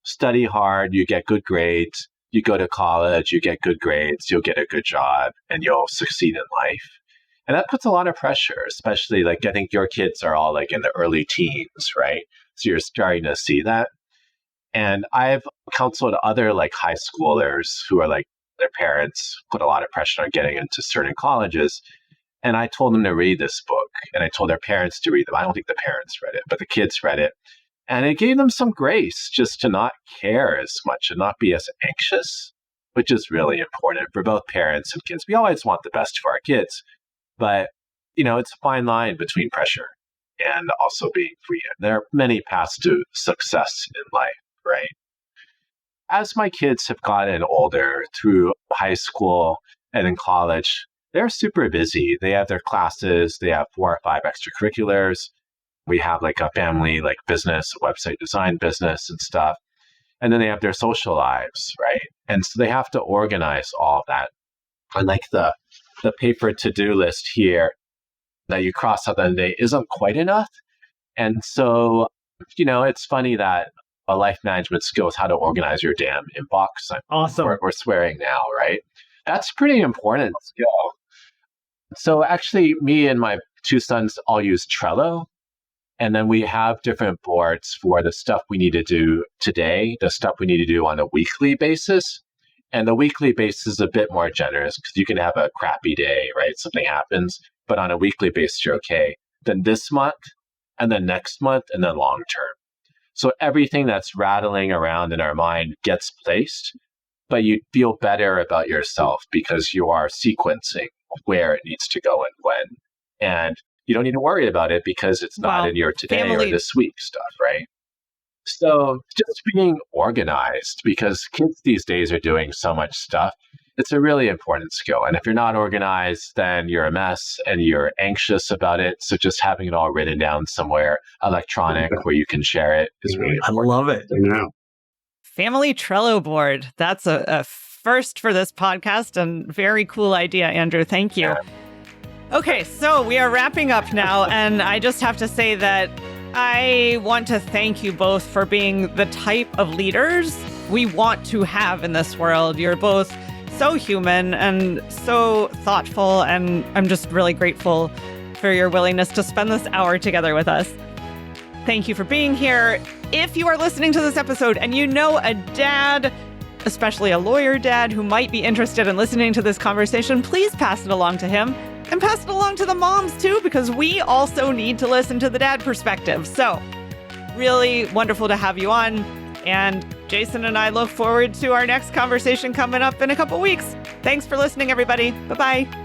S5: study hard, you get good grades, you go to college, you get good grades, you'll get a good job, and you'll succeed in life. And that puts a lot of pressure, especially I think your kids are all in the early teens, right? So you're starting to see that. And I've counseled other high schoolers who are their parents put a lot of pressure on getting into certain colleges. And I told them to read this book, and I told their parents to read them. I don't think the parents read it, but the kids read it. And it gave them some grace just to not care as much and not be as anxious, which is really important for both parents and kids. We always want the best for our kids, but it's a fine line between pressure and also being free. And there are many paths to success in life, right? as my kids have gotten older through high school and in college, they're super busy. They have their classes, they have 4 or 5 extracurriculars. We have like a family, like business, website design business and stuff. And then they have their social lives, right? And so they have to organize all of that. And like the paper to-do list here that you cross out the day isn't quite enough. And so, it's funny that a life management skill is how to organize your damn inbox.
S3: Awesome.
S5: We're swearing now, right? That's pretty important skill. So actually, me and my 2 sons all use Trello. And then we have different boards for the stuff we need to do today, the stuff we need to do on a weekly basis. And the weekly basis is a bit more generous because you can have a crappy day, right? Something happens, but on a weekly basis, you're okay. Then this month, and then next month, and then long term. So everything that's rattling around in our mind gets placed, but you feel better about yourself because you are sequencing where it needs to go and when. And you don't need to worry about it because it's not in your today or this week stuff, right? So just being organized, because kids these days are doing so much stuff, it's a really important skill. And if you're not organized, then you're a mess and you're anxious about it. So just having it all written down somewhere electronic where you can share it is really important.
S3: I love it.
S1: Family Trello board. That's a first for this podcast and very cool idea, Andrew. Thank you.
S5: Yeah.
S1: Okay, so we are wrapping up now, and I just have to say that I want to thank you both for being the type of leaders we want to have in this world. You're both so human and so thoughtful, and I'm just really grateful for your willingness to spend this hour together with us. Thank you for being here. If you are listening to this episode and you know a dad, especially a lawyer dad, who might be interested in listening to this conversation, please pass it along to him. And pass it along to the moms too, because we also need to listen to the dad perspective. So really wonderful to have you on. And Jason and I look forward to our next conversation coming up in a couple weeks. Thanks for listening, everybody. Bye-bye.